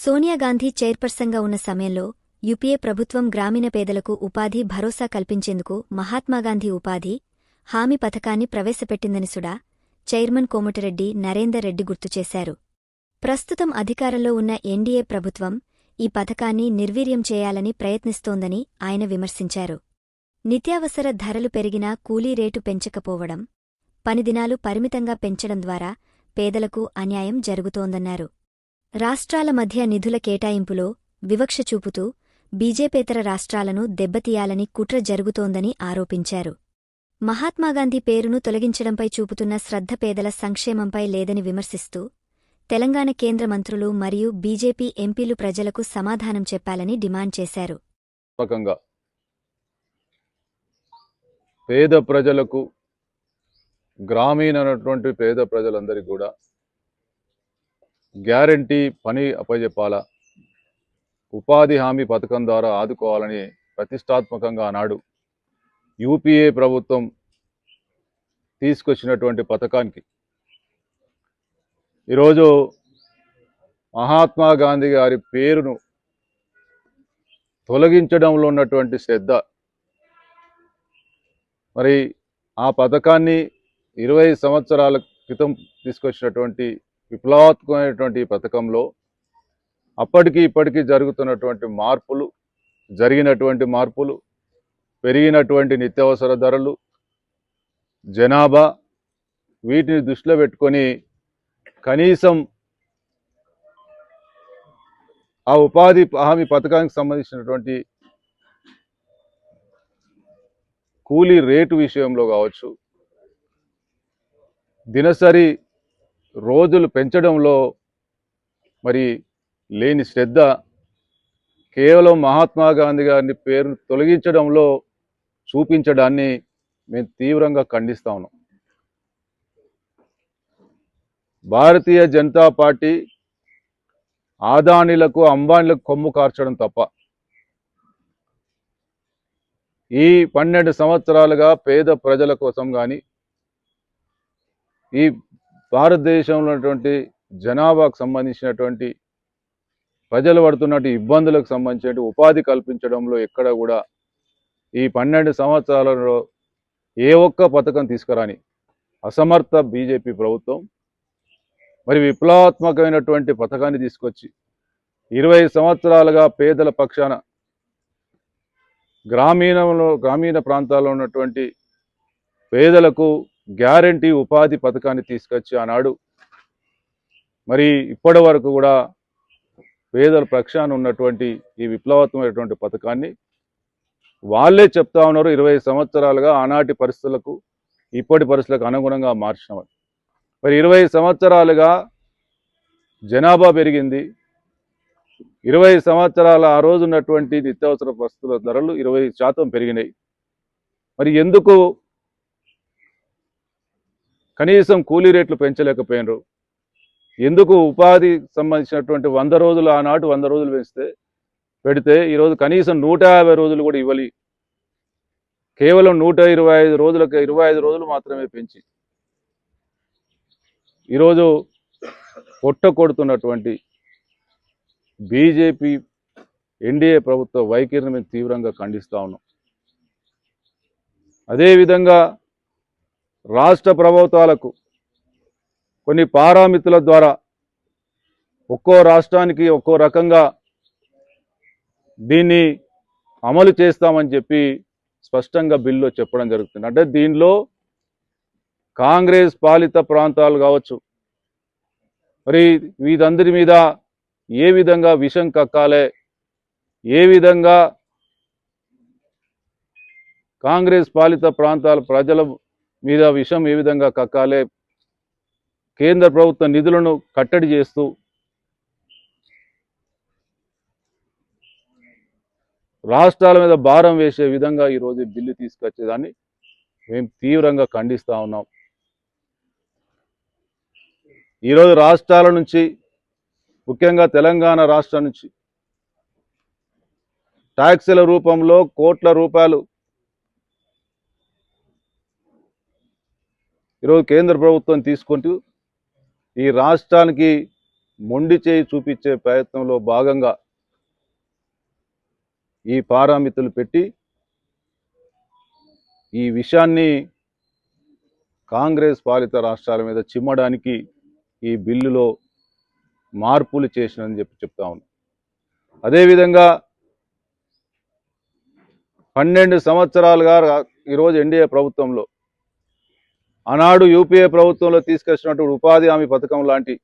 సోనియా గాంధీ చైర్పర్సన్గా ఉన్న సమయంలో యూపీఏ ప్రభుత్వం గ్రామీణ పేదలకు ఉపాధి భరోసా కల్పించేందుకు మహాత్మాగాంధీ ఉపాధి హామీ పథకాన్ని ప్రవేశపెట్టిందని సుడా చైర్మన్ కోమటిరెడ్డి నరేందర్ రెడ్డి గుర్తుచేశారు. ప్రస్తుతం అధికారంలో ఉన్న ఎన్డీఏ ప్రభుత్వం ఈ పథకాన్ని నిర్వీర్యం చేయాలని ప్రయత్నిస్తోందని ఆయన విమర్శించారు. నిత్యావసర ధరలు పెరిగినా కూలీ రేటు పెంచకపోవడం, పనిదినాలు పరిమితంగా పెంచడం ద్వారా పేదలకు అన్యాయం జరుగుతోందన్నారు. రాష్ట్రాల మధ్య నిధుల కేటాయింపులో వివక్ష చూపుతూ బీజేపేతర రాష్ట్రాలను దెబ్బతీయాలని కుట్ర జరుగుతోందని ఆరోపించారు. మహాత్మాగాంధీ పేరును తొలగించడంపై చూపుతున్న శ్రద్ధ పేదల సంక్షేమంపై లేదని విమర్శిస్తూ తెలంగాణ కేంద్ర మంత్రులు మరియు బీజేపీ ఎంపీలు ప్రజలకు సమాధానం చెప్పాలని డిమాండ్ చేశారు. పేద ప్రజలకు, గ్రామీణటువంటి పేద ప్రజలందరికీ కూడా గ్యారంటీ పని అప్పజెప్పాలా, ఉపాధి హామీ పథకం ద్వారా ఆదుకోవాలని ప్రతిష్టాత్మకంగా ఆనాడు యూపీఏ ప్రభుత్వం తీసుకొచ్చినటువంటి పథకానికి ఈరోజు మహాత్మా గాంధీ గారి పేరును తొలగించడంలో ఉన్నటువంటి శ్రద్ధ, మరి ఆ పథకాన్ని 20 సంవత్సరాల క్రితం తీసుకొచ్చినటువంటి విప్లవాత్మకమైనటువంటి పథకంలో అప్పటికి ఇప్పటికీ జరిగినటువంటి మార్పులు, పెరిగినటువంటి నిత్యావసర ధరలు, జనాభా, వీటిని దృష్టిలో పెట్టుకొని కనీసం ఆ ఉపాధి హామీ పథకానికి సంబంధించినటువంటి కూలీ రేటు విషయంలో కావచ్చు, దినసరి రోజులు పెంచడంలో మరి లేని శ్రద్ధ, కేవలం మహాత్మా గాంధీ గారిని పేరును తొలగించడంలో చూపించడాన్ని మేము తీవ్రంగా ఖండిస్తా ఉన్నాం. భారతీయ జనతా పార్టీ ఆదానీలకు, అంబానీలకు కొమ్ము కార్చడం తప్ప ఈ 12 సంవత్సరాలుగా పేద ప్రజల కోసం కానీ, ఈ భారతదేశంలో ఉన్నటువంటి జనాభాకు సంబంధించినటువంటి ప్రజలు పడుతున్నటువంటి ఇబ్బందులకు సంబంధించిన ఉపాధి కల్పించడంలో ఎక్కడ కూడా ఈ 12 సంవత్సరాలలో ఏ ఒక్క పథకం తీసుకురాని అసమర్థ బీజేపీ ప్రభుత్వం మరి విప్లవాత్మకమైనటువంటి పథకాన్ని తీసుకొచ్చి 20 సంవత్సరాలుగా పేదల పక్షాన గ్రామీణ ప్రాంతాల్లో ఉన్నటువంటి పేదలకు గ్యారంటీ ఉపాధి పథకాన్ని తీసుకొచ్చి ఆనాడు మరి ఇప్పటి వరకు కూడా పేదల పక్షాన ఉన్నటువంటి ఈ విప్లవాత్మకమైనటువంటి పథకాన్ని వాళ్ళే చెప్తా ఉన్నారు. 20 సంవత్సరాలుగా ఆనాటి పరిస్థితులకు ఇప్పటి పరిస్థితులకు అనుగుణంగా మార్చినామని. మరి 20 సంవత్సరాలుగా జనాభా పెరిగింది, 20 సంవత్సరాల ఆ రోజు ఉన్నటువంటి నిత్యావసర వస్తువుల ధరలు 20% పెరిగినాయి. మరి ఎందుకు కనీసం కూలీ రేట్లు పెంచలేకపోయినారు? ఎందుకు ఉపాధి సంబంధించినటువంటి 100 రోజులు ఆనాడు 100 రోజులు పెడితే ఈరోజు కనీసం 150 రోజులు కూడా ఇవ్వాలి, కేవలం 125 రోజులకు 25 రోజులు మాత్రమే పెంచి ఈరోజు కొడుతున్నటువంటి బీజేపీ ఎన్డీఏ ప్రభుత్వ వైఖరిని మేము తీవ్రంగా ఖండిస్తా ఉన్నాం. అదేవిధంగా రాష్ట్ర ప్రభుత్వాలకు కొన్ని పారామితుల ద్వారా ఒక్కో రాష్ట్రానికి ఒక్కో రకంగా దీన్ని అమలు చేస్తామని చెప్పి స్పష్టంగా బిల్లులో చెప్పడం జరుగుతుంది. అంటే దీనిలో కాంగ్రెస్ పాలిత ప్రాంతాలు కావచ్చు, మరి వీరందరి మీద ఏ విధంగా విషం కక్కాలే, ఏ విధంగా కాంగ్రెస్ పాలిత ప్రాంతాల ప్రజల మీద విషం ఏ విధంగా కక్కాలే, కేంద్ర ప్రభుత్వ నిధులను కట్టడి చేస్తూ రాష్ట్రాల మీద భారం వేసే విధంగా ఈరోజు బిల్లు తీసుకొచ్చేదాన్ని మేము తీవ్రంగా ఖండిస్తూ ఉన్నాం. ఈరోజు రాష్ట్రాల నుంచి, ముఖ్యంగా తెలంగాణ రాష్ట్రం నుంచి ట్యాక్సుల రూపంలో కోట్ల రూపాయలు ఈరోజు కేంద్ర ప్రభుత్వం తీసుకుంటూ ఈ రాష్ట్రానికి మొండి చేయి చూపించే ప్రయత్నంలో భాగంగా ఈ పారామితులు పెట్టి ఈ విషయాన్ని కాంగ్రెస్ పాలిత రాష్ట్రాల మీద చిమ్మడానికి ఈ బిల్లులో మార్పులు చేసినని చెప్తా ఉన్నాం. అదేవిధంగా 12 సంవత్సరాలుగా ఈరోజు ఎన్డీఏ ప్రభుత్వంలో ఆనాడు యూపీఏ ప్రభుత్వంలో తీసుకొచ్చినటువంటి ఉపాధి హామీ పథకం లాంటి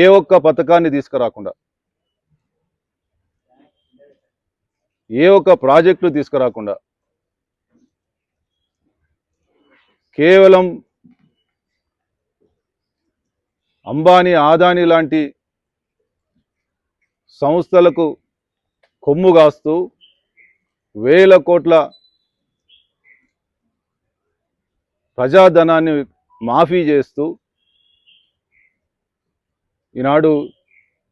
ఏ ఒక్క పథకాన్ని తీసుకురాకుండా, ఏ ఒక్క ప్రాజెక్టులు తీసుకురాకుండా కేవలం అంబానీ, ఆదానీ లాంటి సంస్థలకు కొమ్ము కాస్తూ వేల కోట్ల ప్రజాధనాన్ని మాఫీ చేస్తూ ఈనాడు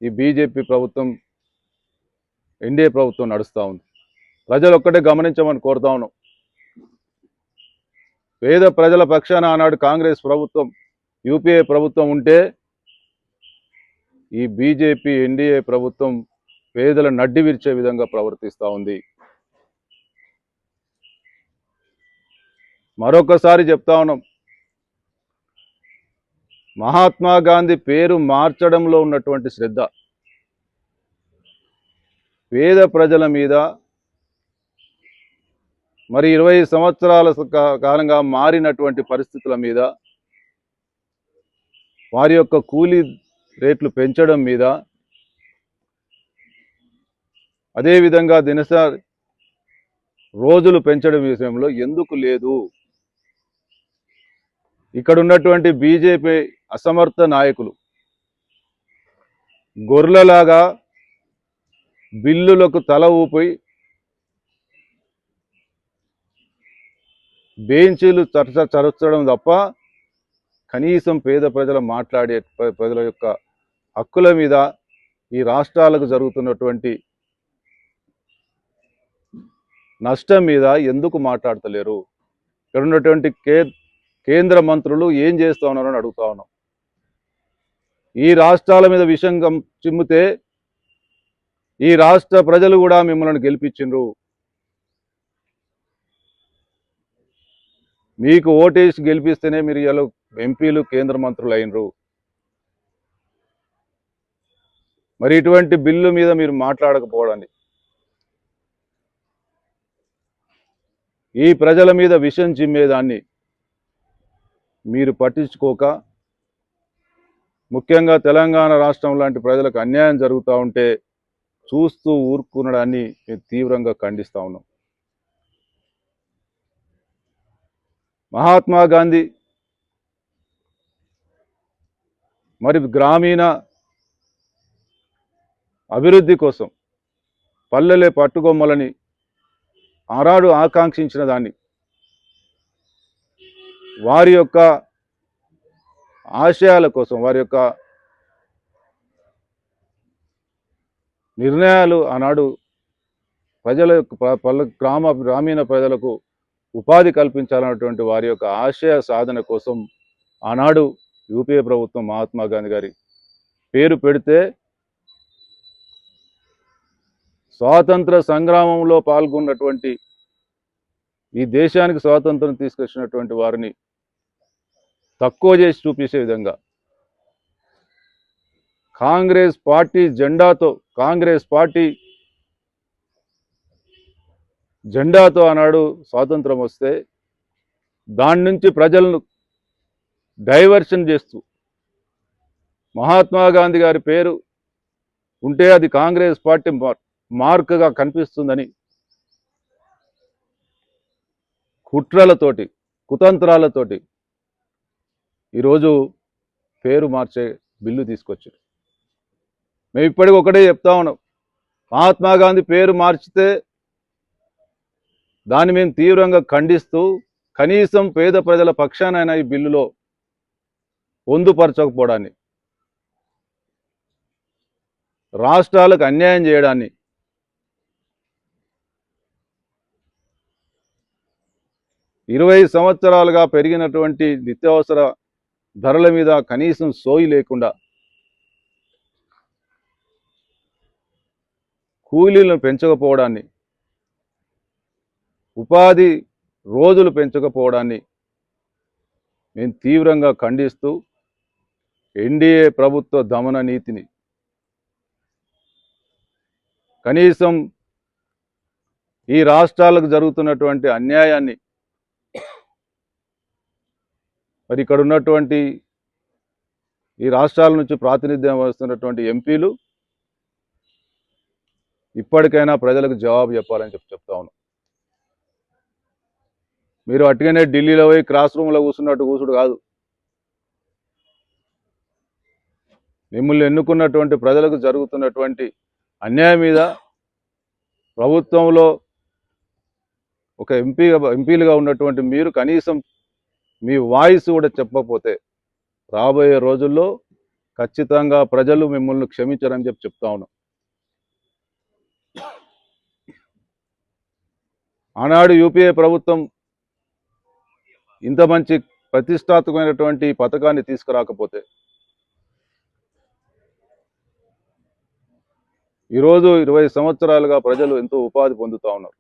ఈ బీజేపీ ప్రభుత్వం, ఎన్డీఏ ప్రభుత్వం నడుస్తూ ఉంది. ప్రజలు ఒక్కటే గమనించమని కోరుతా ఉన్నాం. పేద ప్రజల పక్షాన ఆనాడు కాంగ్రెస్ ప్రభుత్వం, యూపీఏ ప్రభుత్వం ఉంటే ఈ బీజేపీ ఎన్డీఏ ప్రభుత్వం పేదల నడ్డి విరిచే విధంగా ప్రవర్తిస్తూ ఉంది. మరొకసారి చెప్తా ఉన్నాం, మహాత్మా గాంధీ పేరు మార్చడంలో ఉన్నటువంటి శ్రద్ధ పేద ప్రజల మీద, మరి 20 సంవత్సరాల కాలంగా మారినటువంటి పరిస్థితుల మీద, వారి యొక్క కూలీ రేట్లు పెంచడం మీద, అదేవిధంగా దినసరి రోజులు పెంచడం విషయంలో ఎందుకు లేదు? ఇక్కడ ఉన్నటువంటి బీజేపీ అసమర్థ నాయకులు గొర్రెలాగా బిల్లులకు తల ఊపి బెంచీలు చరచడం తప్ప కనీసం పేద ప్రజల మాట్లాడే ప్రజల యొక్క హక్కుల మీద, ఈ రాష్ట్రాలకు జరుగుతున్నటువంటి నష్టం మీద ఎందుకు మాట్లాడతలేరు? ఇక్కడ ఉన్నటువంటి కేంద్ర మంత్రులు ఏం చేస్తా ఉన్నారని అడుగుతా ఉన్నాం. ఈ రాష్ట్రాల మీద విషం చిమ్మితే ఈ రాష్ట్ర ప్రజలు కూడా మిమ్మల్ని గెలిపించిండ్రు. మీకు ఓటేసి గెలిపిస్తేనే మీరు ఇలా ఎంపీలు, కేంద్ర మంత్రులు అయినరు. మరి ఇటువంటి బిల్లు మీద మీరు మాట్లాడకపోవడాన్ని, ఈ ప్రజల మీద విషం చిమ్మేదాన్ని మీరు పట్టించుకోక, ముఖ్యంగా తెలంగాణ రాష్ట్రం లాంటి ప్రజలకు అన్యాయం జరుగుతూ ఉంటే చూస్తూ ఊరుకునడాన్ని మేము తీవ్రంగా ఖండిస్తా ఉన్నాం. మహాత్మా గాంధీ మరి గ్రామీణ అభివృద్ధి కోసం పల్లెలే పట్టుకొమ్మలని ఆనాడు ఆకాంక్షించిన దాన్ని, వారి యొక్క ఆశయాల కోసం, వారి యొక్క నిర్ణయాలు ఆనాడు ప్రజల యొక్క గ్రామీణ ప్రజలకు ఉపాధి కల్పించాలన్నటువంటి వారి యొక్క ఆశయ సాధన కోసం ఆనాడు యూపీఏ ప్రభుత్వం మహాత్మా గాంధీ గారి పేరు పెడితే, స్వాతంత్ర సంగ్రామంలో పాల్గొన్నటువంటి, ఈ దేశానికి స్వాతంత్రం తీసుకొచ్చినటువంటి వారిని తక్కువ చేసి చూపించే విధంగా కాంగ్రెస్ పార్టీ జెండాతో ఆనాడు స్వాతంత్రం వస్తే దాని నుంచి ప్రజలను డైవర్షన్ చేస్తూ, మహాత్మా గాంధీ గారి పేరు ఉంటే అది కాంగ్రెస్ పార్టీ మార్క్గా కనిపిస్తుందని కుట్రలతోటి, కుతంత్రాలతోటి ఈరోజు పేరు మార్చే బిల్లు తీసుకొచ్చారు. మేము ఇప్పటికి ఒకటే చెప్తా ఉన్నాం, మహాత్మా గాంధీ పేరు మార్చితే దాన్ని మేము తీవ్రంగా ఖండిస్తూ, కనీసం పేద ప్రజల పక్షానైనా ఈ బిల్లులో పొందుపరచకపోవడాన్ని, రాష్ట్రాలకు అన్యాయం చేయడాన్ని, ఇరవై సంవత్సరాలుగా పెరిగినటువంటి నిత్యావసర ధరల మీద కనీసం సోయి లేకుండా కూలీలను పెంచకపోవడాన్ని, ఉపాధి రోజులు పెంచకపోవడాన్ని మేము తీవ్రంగా ఖండిస్తూ ఎన్డీఏ ప్రభుత్వ దమన నీతిని, కనీసం ఈ రాష్ట్రాలకు జరుగుతున్నటువంటి అన్యాయాన్ని మరి ఇక్కడ ఉన్నటువంటి ఈ రాష్ట్రాల నుంచి ప్రాతినిధ్యం వహిస్తున్నటువంటి ఎంపీలు ఇప్పటికైనా ప్రజలకు జవాబు చెప్పాలని చెప్తా ఉన్నాం. మీరు అట్టుగానే ఢిల్లీలో పోయి క్లాస్ రూమ్లో కూర్చున్నట్టు కూర్చుడు కాదు. మిమ్మల్ని ఎన్నుకున్నటువంటి ప్రజలకు జరుగుతున్నటువంటి అన్యాయం మీద ప్రభుత్వంలో ఒక ఎంపీలుగా ఉన్నటువంటి మీరు కనీసం మీ వాయిస్ కూడా చెప్పకపోతే రాబోయే రోజుల్లో ఖచ్చితంగా ప్రజలు మిమ్మల్ని క్షమించరని చెప్తా ఉన్నాం. ఆనాడు యూపీఏ ప్రభుత్వం ఇంత మంచి ప్రతిష్టాత్మకమైనటువంటి పథకాన్ని తీసుకురాకపోతే ఈరోజు 20 సంవత్సరాలుగా ప్రజలు ఎంతో ఉపాధి పొందుతూ ఉన్నారు.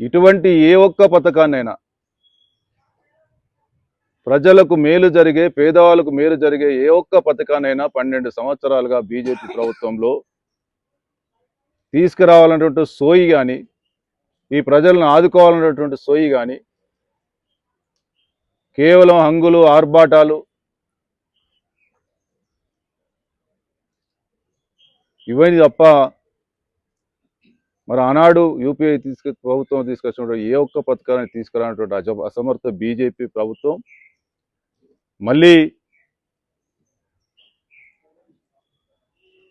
ఇటువంటి ఏ ఒక్క పథకాన్నైనా ప్రజలకు మేలు జరిగే, పేదవాళ్ళకు మేలు జరిగే ఏ ఒక్క పథకాన్నైనా 12 సంవత్సరాలుగా బీజేపీ ప్రభుత్వంలో తీసుకురావాలన్నటువంటి సోయి కానీ, ఈ ప్రజలను ఆదుకోవాలన్నటువంటి సోయి కానీ, కేవలం హంగులు ఆర్భాటాలు ఇవన్నీ తప్ప మరి ఆనాడు యూపీఐ ప్రభుత్వం తీసుకొచ్చినటువంటి ఏ ఒక్క పథకాన్ని తీసుకురానటువంటి అసమర్థ బీజేపీ ప్రభుత్వం మళ్ళీ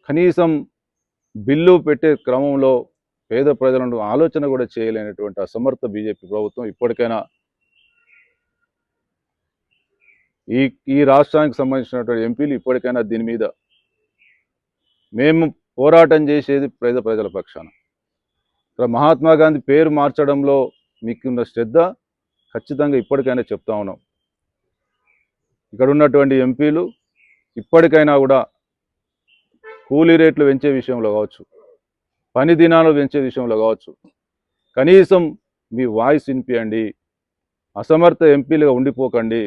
కనీసం బిల్లు పెట్టే క్రమంలో పేద ప్రజలను ఆలోచన కూడా చేయలేనటువంటి అసమర్థ బీజేపీ ప్రభుత్వం ఇప్పటికైనా ఈ రాష్ట్రానికి సంబంధించినటువంటి ఎంపీలు ఇప్పటికైనా దీని మీద మేము పోరాటం చేసేది ప్రజల పక్షాన. మహాత్మా గాంధీ పేరు మార్చడంలో మీకున్న శ్రద్ధ ఖచ్చితంగా ఇప్పటికైనా చెప్తా ఉన్నాం. ఇక్కడ ఉన్నటువంటి ఎంపీలు ఇప్పటికైనా కూడా కూలీ రేట్లు పెంచే విషయంలో కావచ్చు, పని దినాలు పెంచే విషయంలో కావచ్చు, కనీసం మీ వాయిస్ వినిపియండి. అసమర్థ ఎంపీలుగా ఉండిపోకండి,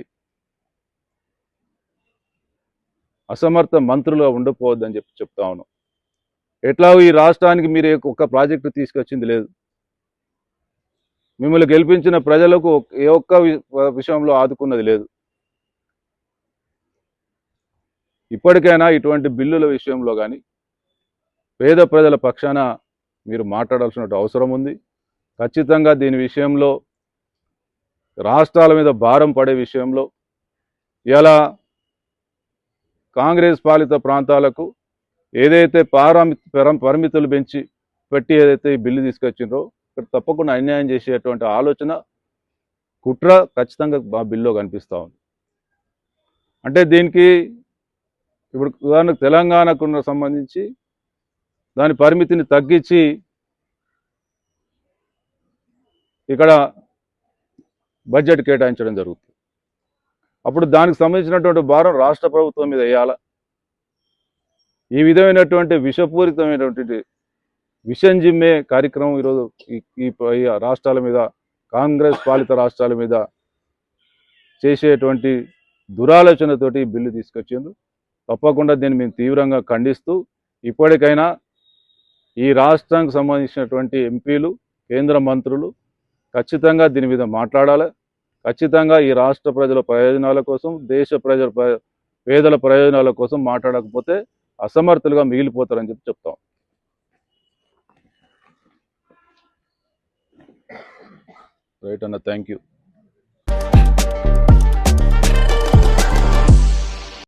అసమర్థ మంత్రులుగా ఉండిపోవద్దని చెప్తా ఉన్నాం. ఎట్లాగో ఈ రాష్ట్రానికి మీరు ఒక్క ప్రాజెక్టు తీసుకొచ్చింది లేదు. మిమ్మల్ని గెలిపించిన ప్రజలకు ఏ ఒక్క విషయంలో ఆదుకున్నది లేదు. ఇప్పటికైనా ఇటువంటి బిల్లుల విషయంలో కానీ పేద ప్రజల పక్షాన మీరు మాట్లాడాల్సిన అవసరం ఉంది. ఖచ్చితంగా దీని విషయంలో రాష్ట్రాల మీద భారం పడే విషయంలో ఇలా కాంగ్రెస్ పాలిత ప్రాంతాలకు ఏదైతే పరిమితులు పెట్టి ఏదైతే ఈ బిల్లు తీసుకొచ్చిండ్రో ఇక్కడ తప్పకుండా అన్యాయం చేసేటువంటి ఆలోచన, కుట్ర ఖచ్చితంగా మా బిల్లులో కనిపిస్తూ ఉంది. అంటే దీనికి ఇప్పుడు ఉదాహరణకు తెలంగాణకు సంబంధించి దాని పరిమితిని తగ్గించి ఇక్కడ బడ్జెట్ కేటాయించడం జరుగుతుంది. అప్పుడు దానికి సంబంధించినటువంటి భారం రాష్ట్ర ప్రభుత్వం మీద వేయాలా? ఈ విధమైనటువంటి విషపూరితమైనటువంటి విషం జిమ్మే కార్యక్రమం ఈరోజు ఈ రాష్ట్రాల మీద, కాంగ్రెస్ పాలిత రాష్ట్రాల మీద చేసేటువంటి దురాలోచనతోటి బిల్లు తీసుకొచ్చిండ్రు. తప్పకుండా దీన్ని మేము తీవ్రంగా ఖండిస్తూ ఇప్పటికైనా ఈ రాష్ట్రానికి సంబంధించినటువంటి ఎంపీలు, కేంద్ర మంత్రులు ఖచ్చితంగా దీని మీద మాట్లాడాలి. ఖచ్చితంగా ఈ రాష్ట్ర ప్రజల ప్రయోజనాల కోసం, దేశ పేదల ప్రయోజనాల కోసం మాట్లాడకపోతే అసమర్థులుగా మిగిలిపోతారని చెప్తాం. రైట్ అన్న, థ్యాంక్ యూ.